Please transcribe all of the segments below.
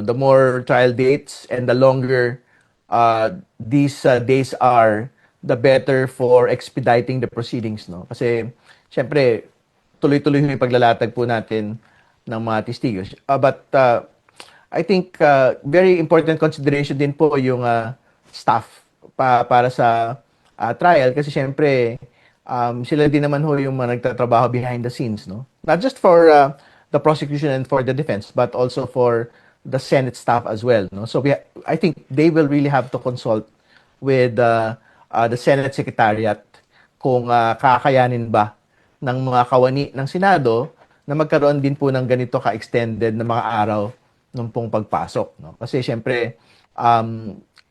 The more trial dates and the longer these days are, the better for expediting the proceedings, no? Kasi, syempre, tuloy-tuloy yung paglalatag po natin ng mga testigos. But I think very important consideration din po yung staff para sa trial kasi syempre sila din naman ho yung mga nagtatrabaho behind the scenes, no? Not just for the prosecution and for the defense but also for the Senate staff as well, no? So I think they will really have to consult with the Senate Secretariat kung kakayanin ba ng mga kawani ng Senado na magkaroon din po ng ganito ka-extended na mga araw nung pong pagpasok, no? Kasi syempre,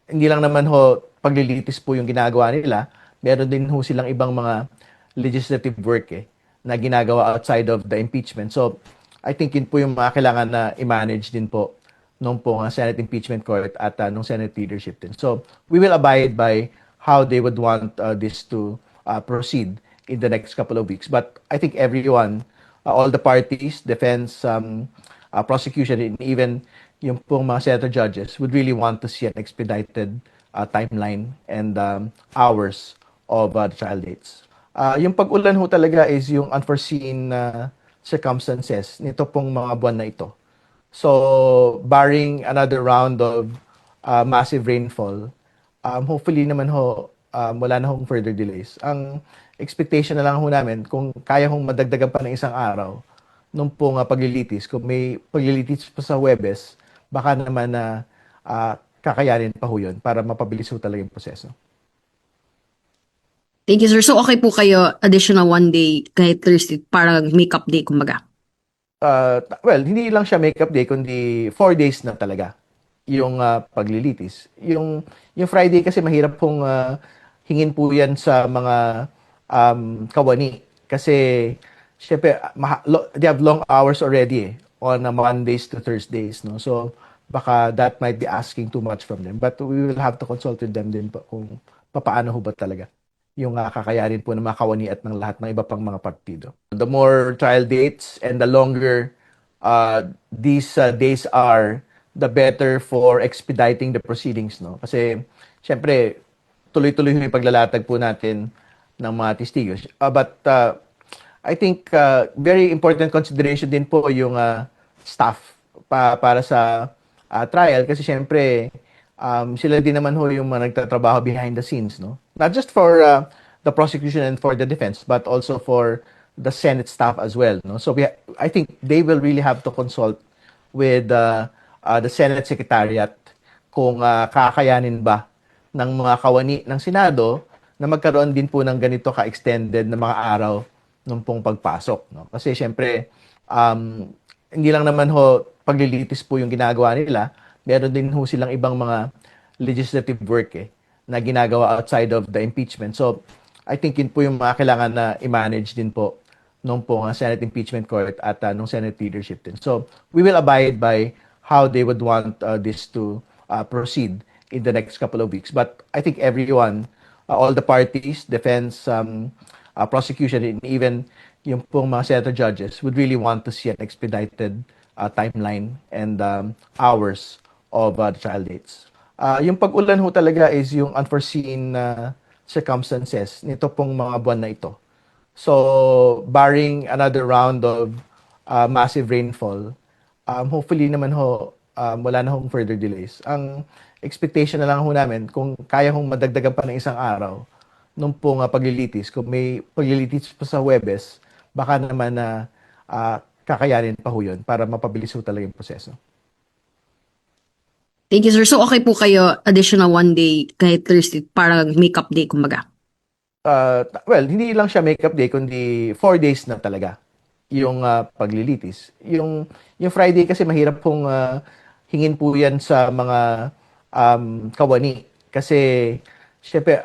hindi lang naman ho paglilitis po yung ginagawa nila, meron din ho silang ibang mga legislative work na ginagawa outside of the impeachment. So, I think yun po yung mga kailangan na i-manage din po nung pong Senate Impeachment Court at nung Senate leadership din. So, we will abide by how they would want this to proceed in the next couple of weeks. But I think everyone, all the parties, defense, prosecution, and even yung pong mga senator judges would really want to see an expedited timeline and hours of the trial dates. Yung pag-ulan ho talaga is yung unforeseen circumstances nito pong mga buwan na ito. So, barring another round of massive rainfall, hopefully naman ho, wala na hong further delays. Ang expectation na lang ho namin, kung kaya hong madagdagan pa ng isang araw, nung pong paglilitis, kung may paglilitis pa sa Huwebes, baka naman na kakayanin pa ho yun para mapabilis ho talaga yung proseso. Thank you, sir. So, okay po kayo additional 1 day kahit Thursday, parang make-up day, kumbaga? Well, hindi lang siya make-up day, kundi 4 days na talaga yung paglilitis. Yung Friday kasi mahirap pong hingin po yan sa mga kawani. Kasi, syempre, they have long hours already on Mondays to Thursdays, no? So, baka that might be asking too much from them. But we will have to consult with them din po kung paano ho ba talaga yung kakayanin po ng mga kawani at ng lahat ng iba pang mga partido. The more trial dates and the longer these days are, the better for expediting the proceedings, no? Kasi, syempre, tuloy-tuloy yung paglalatag po natin ng mga testigos. But I think very important consideration din po yung staff para sa trial kasi syempre sila din naman ho yung mga nagtatrabaho behind the scenes, no? Not just for the prosecution and for the defense but also for the Senate staff as well, no? So I think they will really have to consult with the Senate Secretariat kung kakayanin ba ng mga kawani ng Senado na magkaroon din po ng ganito ka-extended na mga araw nung pong pagpasok, no? Kasi syempre hindi lang naman ho paglilitis po yung ginagawa nila, meron din ho silang ibang mga legislative work na ginagawa outside of the impeachment. So, I think yun po yung mga kailangan na i-manage din po nung pong Senate Impeachment Court at nung Senate leadership din. So, we will abide by how they would want this to proceed in the next couple of weeks. But I think everyone, all the parties, defense, prosecution, and even yung pong mga senator judges would really want to see an expedited timeline and hours of the trial dates. Yung pag-ulan ho talaga is yung unforeseen circumstances nito pong mga buwan na ito. So, barring another round of massive rainfall, hopefully naman ho, wala na hong further delays. Ang expectation na lang ho namin, kung kaya hong madagdagan pa ng isang araw, nung pong paglilitis, kung may paglilitis pa sa Huwebes, baka naman na kakayanin pa ho yun para mapabilis ho talaga yung proseso. Thank you, sir. So, okay po kayo additional 1 day kahit Thursday, parang make-up day, kumbaga? Well, hindi lang siya make-up day, kundi 4 days na talaga yung paglilitis. Yung Friday kasi mahirap pong hingin po yan sa mga kawani. Kasi, syempre,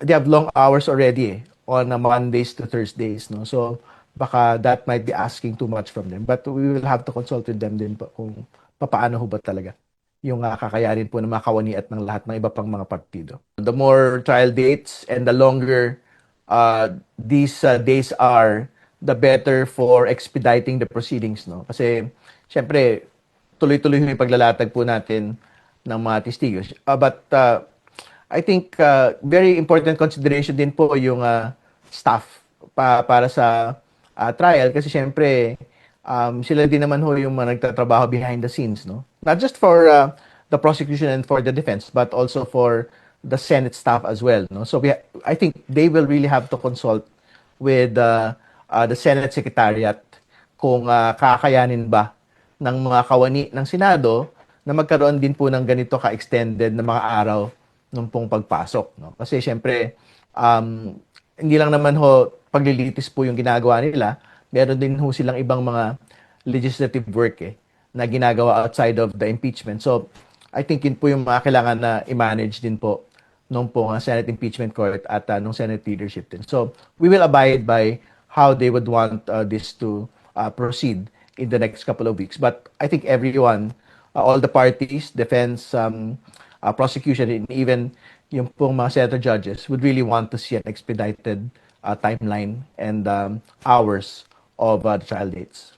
they have long hours already on Mondays to Thursdays, no? So, baka that might be asking too much from them. But we will have to consult with them din po kung paano ho ba talaga yung kakayanin po ng mga kawani at ng lahat ng iba pang mga partido. The more trial dates and the longer these days are, the better for expediting the proceedings, no? Kasi, syempre, tuloy-tuloy yung paglalatag po natin ng mga testigos. But I think very important consideration din po yung staff para sa trial kasi syempre sila din naman ho yung mga nagtatrabaho behind the scenes, no? Not just for the prosecution and for the defense, but also for the Senate staff as well, no? So I think they will really have to consult with the Senate Secretariat kung kakayanin ba ng mga kawani ng Senado na magkaroon din po ng ganito ka-extended na mga araw nung pong pagpasok, no? Kasi syempre, hindi lang naman ho paglilitis po yung ginagawa nila, meron din ho silang ibang mga legislative work na ginagawa outside of the impeachment. So, I think yun po yung mga kailangan na i-manage din po nung pong Senate Impeachment Court at nung Senate leadership din. So, we will abide by how they would want this to proceed in the next couple of weeks. But I think everyone, all the parties, defense, prosecution, and even yung pong mga senator judges would really want to see an expedited timeline and hours of the trial dates.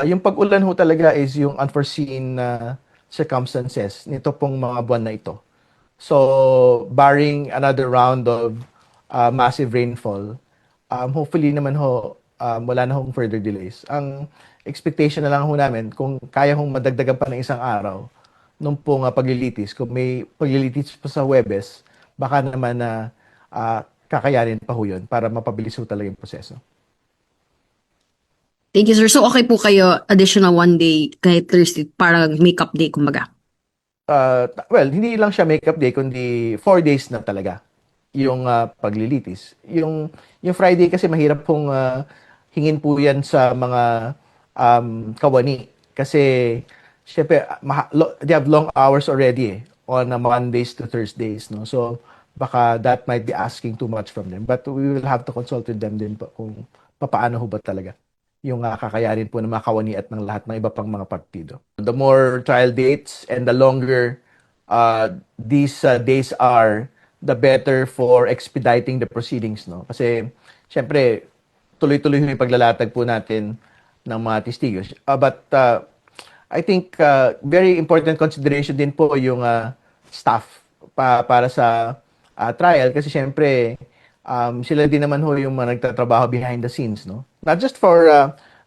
Yung pag-ulan ho talaga is yung unforeseen circumstances nito pong mga buwan na ito. So, barring another round of massive rainfall, hopefully naman ho, wala na hong further delays. Ang expectation na lang ho namin, kung kaya hong madagdagan pa ng isang araw, nung pong paglilitis, kung may paglilitis pa sa Huwebes, baka naman na kakayanin pa ho yun para mapabilis ho talaga yung proseso. Thank you, sir. So, okay po kayo additional one day kahit Thursday para make-up day, kumbaga? Well, hindi lang siya makeup day, kundi 4 days na talaga yung paglilitis. Yung Friday kasi mahirap pong hingin po yan sa mga kawani. Kasi, syempre, they have long hours already on Mondays to Thursdays, no? So, baka that might be asking too much from them. But we will have to consult with them din po kung papaano ho ba talaga yung kakayanin po ng mga kawani at ng lahat ng iba pang mga partido. The more trial dates and the longer these days are, the better for expediting the proceedings, no? Kasi, syempre, tuloy-tuloy yung paglalatag po natin ng mga testigos. But I think very important consideration din po yung staff para sa trial kasi syempre sila din naman ho yung mga nagtatrabaho behind the scenes, no? Not just for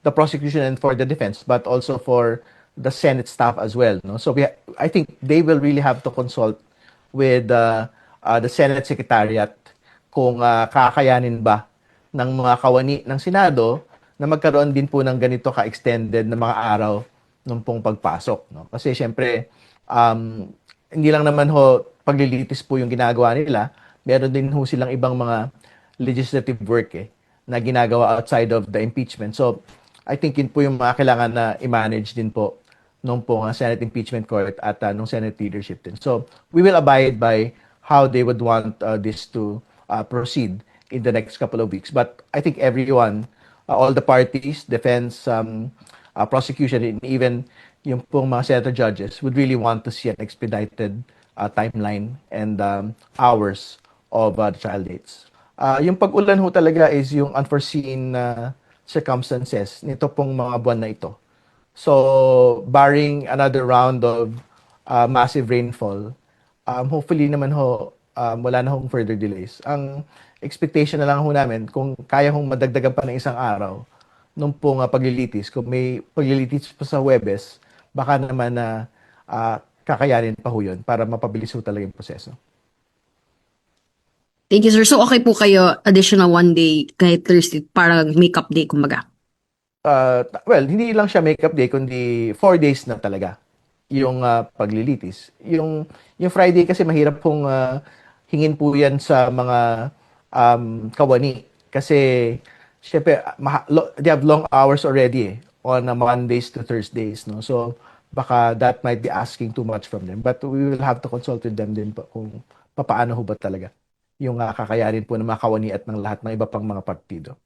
the prosecution and for the defense, but also for the Senate staff as well, no? So I think they will really have to consult with the Senate Secretariat kung kakayanin ba ng mga kawani ng Senado na magkaroon din po ng ganito ka-extended na mga araw nung pong pagpasok, no? Kasi syempre, hindi lang naman ho paglilitis po yung ginagawa nila, meron din ho silang ibang mga legislative work na ginagawa outside of the impeachment. So, I think yun po yung mga kailangan na i-manage din po nung pong Senate Impeachment Court at nung Senate leadership din. So, we will abide by how they would want this to proceed in the next couple of weeks. But I think everyone, all the parties, defense, prosecution, and even yung pong mga senator judges would really want to see an expedited timeline and hours of the trial dates. Yung pag-ulan ho talaga is yung unforeseen circumstances nito pong mga buwan na ito. So, barring another round of massive rainfall, hopefully naman ho, wala na hong further delays. Ang expectation na lang ho namin, kung kaya hong madagdagan pa ng isang araw, nung pong paglilitis, kung may paglilitis pa sa Huwebes, baka naman na kakayanin pa ho yun para mapabilis ho talaga yung proseso. Thank you, sir. So, okay po kayo additional one day kahit Thursday para make-up day, kumbaga? Well, hindi lang siya makeup day, kundi 4 days na talaga yung paglilitis. Yung Friday kasi mahirap pong hingin po yan sa mga kawani. Kasi, syempre, they have long hours already on Mondays to Thursdays, no? So, baka that might be asking too much from them. But we will have to consult with them din po kung papaano ho ba talaga yung kakayanin po ng mga kawani at ng lahat ng iba pang mga partido.